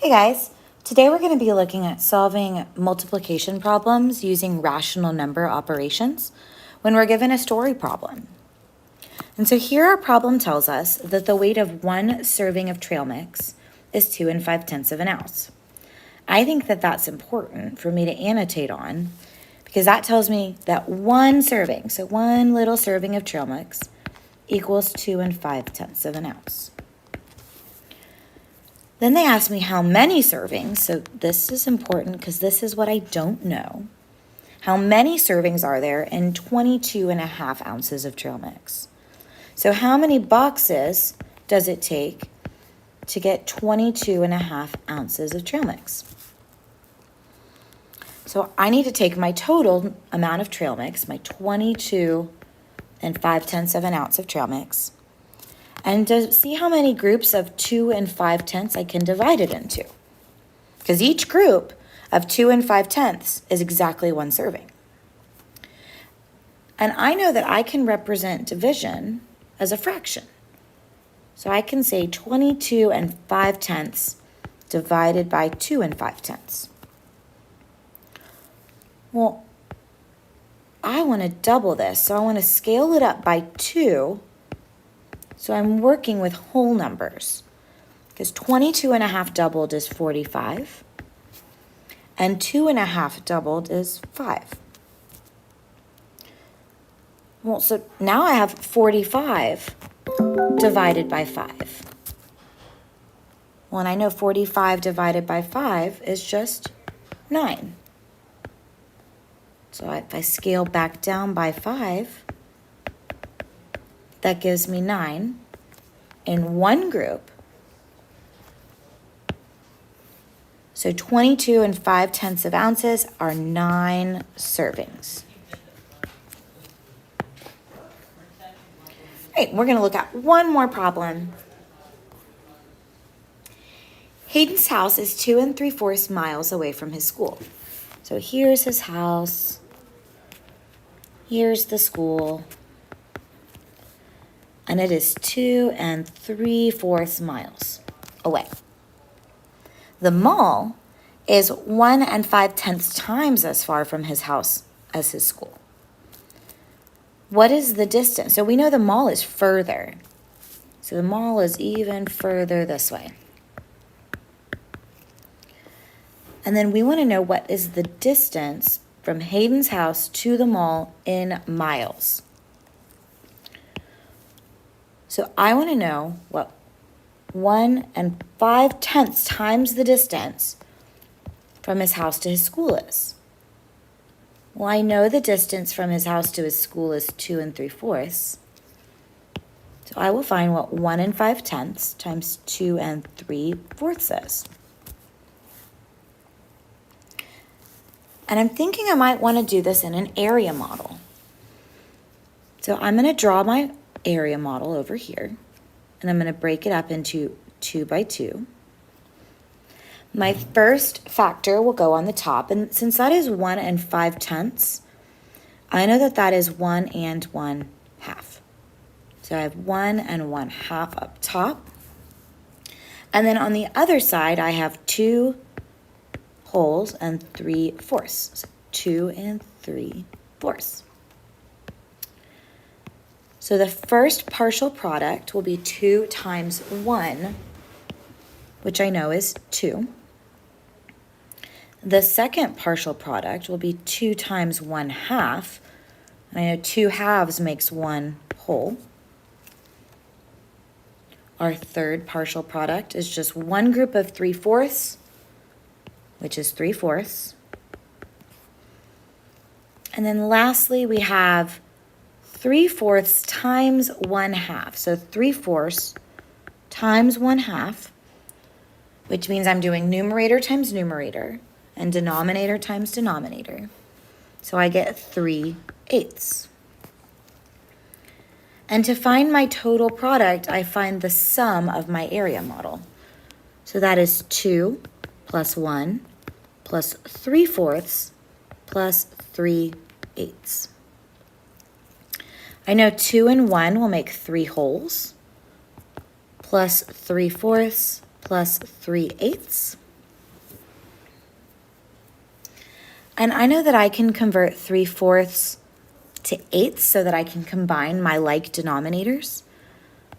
Hey guys, today we're going to be looking at solving multiplication problems using rational number operations when we're given a story problem. And so here our problem tells us that the weight of one serving of trail mix is 2 5/10 of an ounce. I think that that's important for me to annotate on because that tells me that one serving, so one little serving of trail mix equals 2 5/10 of an ounce. Then they asked me how many servings, so this is important because this is what I don't know. How many servings are there in 22 1/2 ounces of trail mix? So how many boxes does it take to get 22 1/2 ounces of trail mix? So I need to take my total amount of trail mix, my 22 5/10 of an ounce of trail mix, and to see how many groups of 2 5/10 I can divide it into. Because each group of 2 5/10 is exactly one serving. And I know that I can represent division as a fraction. So I can say 22 5/10 divided by 2 5/10. Well, I want to double this, so I want to scale it up by 2. So I'm working with whole numbers because 22 1/2 doubled is 45 and 2 1/2 doubled is 5. Well, so now I have 45 divided by 5. Well, and I know 45 divided by 5 is just 9. So if I scale back down by 5, that gives me 9 in one group. So 22 5/10 of ounces are 9 servings. All right, we're going to look at one more problem. Hayden's house is 2 3/4 miles away from his school. So here's his house. Here's the school. And it is 2 3/4 miles away. The mall is 1 5/10 times as far from his house as his school. What is the distance? So we know the mall is further. So the mall is even further this way. And then we want to know what is the distance from Hayden's house to the mall in miles. So I want to know what 1 5/10 times the distance from his house to his school is. Well, I know the distance from his house to his school is 2 3/4. So I will find what 1 5/10 times 2 3/4 is. And I'm thinking I might want to do this in an area model. So I'm going to draw my area model over here, and I'm going to break it up into 2 by 2. My first factor will go on the top, and since that is 1 5/10, I know that that is 1 1/2. So I have 1 1/2 up top. And then on the other side, I have 2 wholes and 3/4. So 2 3/4. So the first partial product will be 2 times 1, which I know is 2. The second partial product will be 2 times 1/2. And I know 2 halves makes 1 whole. Our third partial product is just one group of 3/4, which is 3/4. And then lastly, we have 3/4 times 1/2. So 3/4 times 1/2, which means I'm doing numerator times numerator and denominator times denominator. So I get 3/8. And to find my total product, I find the sum of my area model. So that is 2 plus 1 plus 3/4 plus 3/8. I know 2 and 1 will make 3 wholes, plus 3/4 plus 3/8. And I know that I can convert 3/4 to 8ths so that I can combine my like denominators.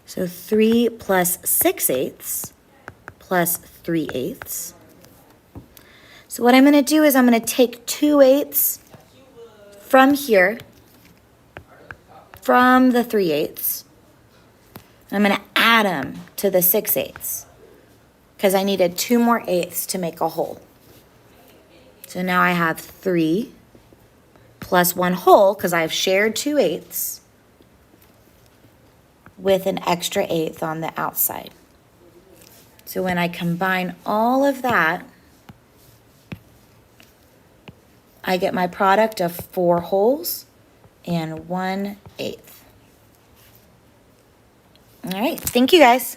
So 3 plus 6/8 plus 3/8. So what I'm going to do is I'm going to take 2/8 from here, from the 3/8. I'm going to add them to the 6/8 because I needed 2 more eighths to make a whole. So now I have 3 plus 1 whole because I've shared 2/8 with an extra 1/8 on the outside. So when I combine all of that, I get my product of 4 wholes and 1/8. All right, thank you guys.